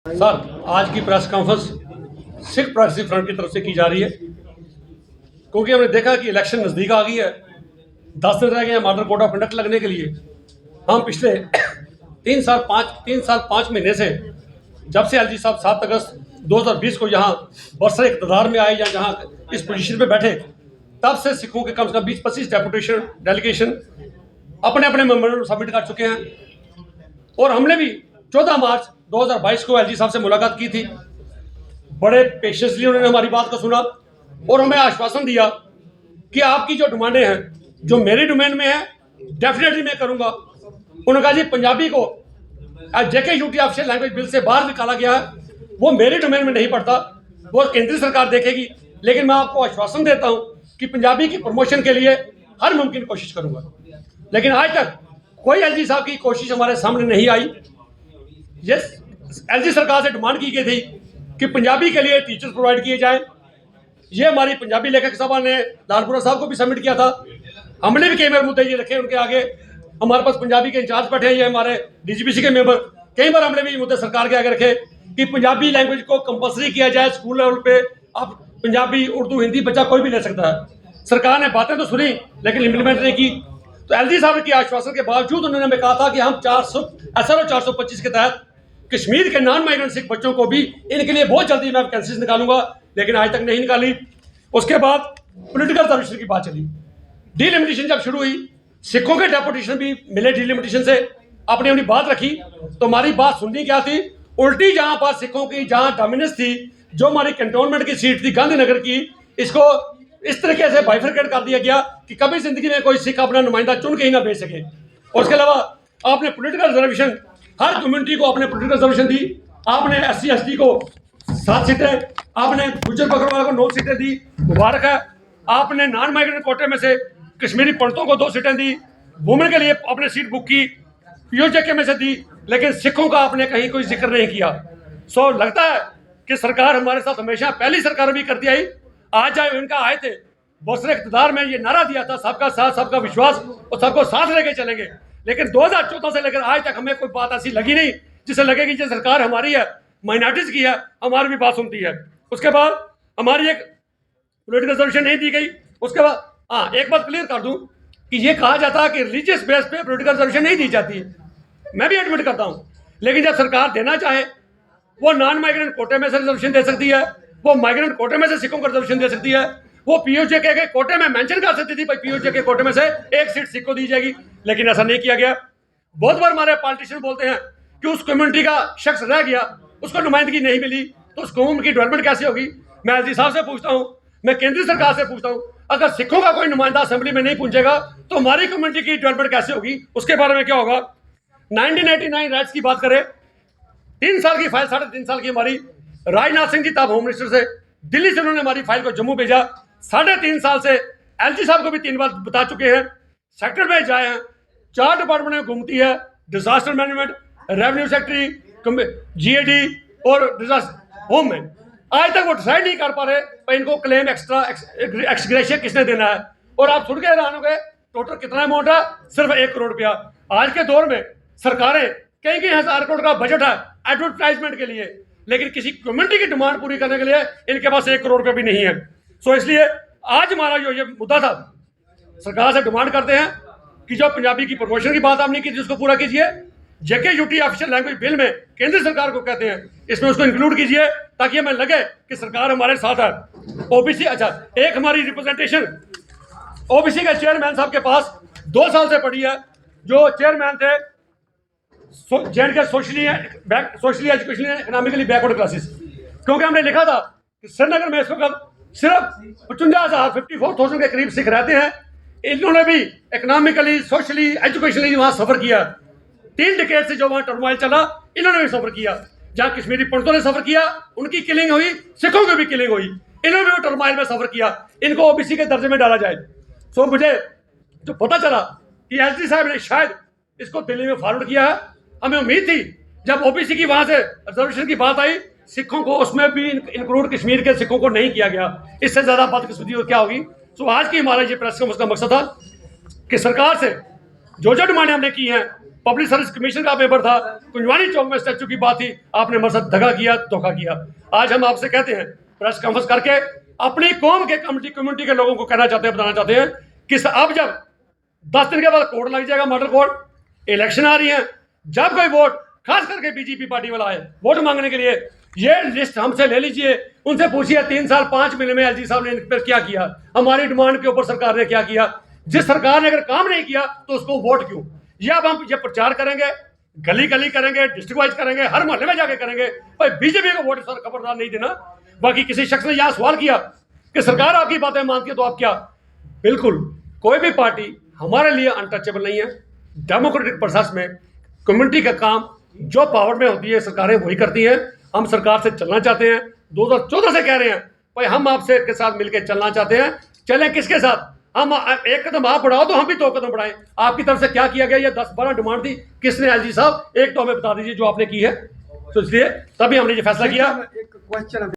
Sir, आज की press conference Sikh progressive front की तरफ से की जा रही है क्योंकि हमने देखा कि इलेक्शन नज़दीक आ गई है। 10 दिन रह गए हैं मॉडल कोड ऑफ कंडक्ट लगने के लिए। हम पिछले 3 साल 5 महीने से जब से एलजी साहब 7 अगस्त 2020 को यहाँ बरसर इक़्तिदार में आए या जहाँ इस पोजीशन पे बैठे, तब से सिखों के कम से कम 20-25 डेलीगेशन अपने अपने मेमोरेंडम सबमिट कर चुके हैं। और हमने भी 14 मार्च 2022 को एलजी साहब से मुलाकात की थी। बड़े पेशेंसली उन्होंने हमारी बात को सुना और हमें आश्वासन दिया कि आपकी जो डिमांडें हैं, जो मेरे डोमेन में है, डेफिनेटली मैं करूंगा। उन्होंने कहा जी पंजाबी को JKUT ऑफिशियल लैंग्वेज बिल से बाहर निकाला गया है, वो मेरे डोमेन में नहीं पड़ता, वो केंद्रीय सरकार देखेगी। लेकिन मैं आपको आश्वासन देता हूं कि पंजाबी की प्रमोशन के लिए हर मुमकिन कोशिश करूंगा। लेकिन आज तक कोई एलजी साहब की कोशिश हमारे सामने नहीं आई। ये एलजी सरकार से डिमांड की गई थी कि पंजाबी के लिए टीचर्स प्रोवाइड किए जाएं। ये हमारी पंजाबी लेखक सभा ने लालपुरा साहब को भी सबमिट किया था। हमने भी कई बार मुद्दे ये रखे उनके आगे। हमारे पास पंजाबी के इंचार्ज बैठे हैं, ये हमारे DGPC के मेंबर। कई बार हमने भी ये मुद्दे सरकार के आगे रखे कि पंजाबी लैंग्वेज को कंपलसरी किया जाए स्कूल लेवल पे। अब पंजाबी, उर्दू, हिंदी बच्चा कोई भी ले सकता है। सरकार ने बातें तो सुनी लेकिन इम्प्लीमेंट नहीं की। तो एलजी साहब के आश्वासन के बावजूद उन्होंने हमें कहा था कि हम SRO 425 के तहत कश्मीर के नॉन माइग्रेंट सिख बच्चों को भी इनके लिए बहुत जल्दी मैं वैकेंसीज निकालूंगा, लेकिन आज तक नहीं निकाली। उसके बाद पॉलिटिकल रिजर्वेशन की बात चली। डिलिमिटेशन जब शुरू हुई, सिखों के डेपुटेशन भी मिले डिलिमिटेशन से, अपनी अपनी बात रखी। तो हमारी बात सुननी क्या थी, उल्टी जहां पर सिखों की जहां डोमिनेंस थी, जो हमारी कंटोनमेंट की सीट थी गांधीनगर की, इसको इस तरीके से बाइफरकेट कर दिया गया कि कभी जिंदगी में कोई सिख अपना नुमाइंदा चुन के ही ना भेज सके। और उसके अलावा आपने पॉलिटिकल रिजर्वेशन हर कम्युनिटी को आपने पॉलिटिकल रिजर्वेशन दी। आपने SC ST को 7 सीटें, आपने गुज्जर बकरवाल को 9 सीटें दी, मुबारक है। आपने नॉन माइग्रेंट कोटे में से कश्मीरी पंडितों को 2 सीटें दी। वुमेन के लिए आपने सीट बुक की, POJK में से दी, लेकिन सिखों का आपने कहीं कोई जिक्र नहीं किया। सो लगता है कि सरकार हमारे साथ हमेशा पहली सरकार भी करती आई। आज जब इनका आए थे बरसर इक़्तिदार में, ये नारा दिया था सबका साथ सबका विश्वास और सबको साथ लेके चलेंगे। लेकिन 2014 से लेकर आज तक हमें कोई बात ऐसी लगी नहीं जिससे लगे कि ये सरकार हमारी है, माइनॉरिटीज की है, हमारी भी बात सुनती है। उसके बाद हमारी एक पॉलिटिकल रिजर्वेशन नहीं दी गई। उसके बाद एक बात क्लियर कर दूं कि ये कहा जाता है कि रिलीजियस बेस पे पॉलिटिकल रिजर्वेशन नहीं दी जाती है। मैं भी एडमिट करता हूं, लेकिन जब सरकार देना चाहे वो नॉन माइग्रेंट कोटे में से रिजर्वेशन दे सकती है, वो माइग्रेंट कोटे में से सिखों को रिजर्वेशन दे सकती है, वो POJK के कोटे में मेंशन कर सकती थी भाई POJK कोटे में से 1 सीट सिख को दी जाएगी, लेकिन ऐसा नहीं किया गया। बहुत बार हमारे पॉलिटिशियन बोलते हैं कि उस कम्युनिटी का शख्स रह गया, उसको नुमाइंदगी नहीं मिली, तो उस कौम की डेवलपमेंट कैसे होगी। मैं एलजी साहब से पूछता हूँ, मैं केंद्रीय सरकार से पूछता हूँ, अगर सिखों का कोई नुमाइंदा असेंबली में नहीं पहुंचेगा तो हमारी कम्युनिटी की डेवलपमेंट कैसे होगी, उसके बारे में क्या होगा। 1989 राइट्स की बात करें, 3 साल की फाइल, 3.5 साल की हमारी, राजनाथ सिंह जी तब होम मिनिस्टर से, दिल्ली से उन्होंने हमारी फाइल को जम्मू भेजा। 3.5 साल से एलजी साहब को भी 3 बार बता चुके हैं, सेक्टर में जाए हैं, 4 डिपार्टमेंट में घूमती है, disaster management, revenue secretary, GAD और डिजास्टर होम में। आज तक वो डिसाइड नहीं कर पा रहे भाई इनको क्लेम एक्स्ट्रा एक्सग्रेशिया किसने देना है। और आप सुन के हैरान हो गए, टोटल कितना अमाउंट है, सिर्फ 1 करोड़ रुपया। आज के दौर में सरकारें कई हजार करोड़ का बजट है एडवर्टाइजमेंट के लिए, लेकिन किसी कम्युनिटी की डिमांड पूरी करने के लिए इनके पास 1 करोड़ रुपया भी नहीं है। सो इसलिए आज हमारा जो ये मुद्दा था, सरकार से डिमांड करते हैं कि जो पंजाबी की प्रमोशन की बात आपने की थी उसको पूरा कीजिए। JKUT ऑफिशियल लैंग्वेज बिल में केंद्र सरकार को कहते हैं, इसमें उसको इंक्लूड कीजिए ताकि हमें लगे कि सरकार हमारे साथ है। OBC, अच्छा, एक हमारी रिप्रेजेंटेशन OBC के चेयरमैन साहब के पास 2 साल से पड़ी है, जो चेयरमैन थे JNK socially educationally economically backward classes. क्योंकि हमने लिखा था कि श्रीनगर में इस वक्त सिर्फ 54,000 के करीब सिख रहते हैं। इन्होंने भी इकोनॉमिकली, सोशली, एजुकेशनली वहां सफर किया। 3 डिकेड से जो वहां टर्मोइल चला, इन्होंने भी सफर किया। जहां कश्मीरी पंडितों ने सफर किया, उनकी किलिंग हुई, सिखों की भी किलिंग हुई, इन्होंने भी वो टर्मोइल में सफर किया। इनको OBC के दर्जे में डाला जाए। सो मुझे जो पता चला कि एलजी साहब ने शायद इसको दिल्ली में फॉरवर्ड किया है, हमें उम्मीद थी जब OBC की वहां से रिजर्वेशन की बात आई, सिखों को उसमें भी इंक्लूड कश्मीर के सिखों को नहीं किया गया। इससे ज्यादा बदकिस्मती और क्या होगी। सो आज की हमारा ये प्रेस कॉन्फ्रेंस का मकसद था कि सरकार से जो जो डिमांडें हमने की हैं पब्लिक सर्विस कमीशन का पेपर था, कुंजवानी चौक में स्टैचू की बात थी, आपने हमारे साथ दगा किया, धोखा किया। आज हम आपसे कहते हैं, प्रेस कॉन्फ्रेंस करके अपनी कौम के कम्युनिटी के लोगों को कहना चाहते हैं, बताना चाहते हैं कि अब जब 10 दिन के बाद कोड लग जाएगा, मॉडल कोड, इलेक्शन आ रही है, जब कोई वोट खास करके बीजेपी पार्टी वाला है वोट मांगने के लिए, ये लिस्ट हमसे ले लीजिए, उनसे पूछिए 3 साल 5 महीने में एलजी साहब ने इन पर क्या किया, हमारी डिमांड के ऊपर सरकार ने क्या किया। जिस सरकार ने अगर काम नहीं किया तो उसको वोट क्यों। ये अब हम ये प्रचार करेंगे, गली गली करेंगे, डिस्ट्रिक्ट वाइज करेंगे, हर मोहल्ले में जाके करेंगे, भाई बीजेपी को वोट सर खबरदार नहीं देना। बाकी किसी शख्स ने यह सवाल किया कि सरकार आपकी बातें मानती है तो आप क्या, बिल्कुल कोई भी पार्टी हमारे लिए अनटचेबल नहीं है। डेमोक्रेटिक प्रोसेस में कम्युनिटी का काम जो पावर में होती है सरकारें वही करती हैं। हम सरकार से चलना चाहते हैं, 2014 से कह रहे हैं भाई हम आपसे के साथ मिलकर चलना चाहते हैं। चलें किसके साथ, हम एक कदम आप बढ़ाओ तो हम भी 2 कदम बढ़ाएं। आपकी तरफ से क्या किया गया, ये 10-12 डिमांड थी, किसने एलजी साहब एक तो हमें बता दीजिए जो आपने की है। तो इसलिए तभी हमने ये फैसला किया।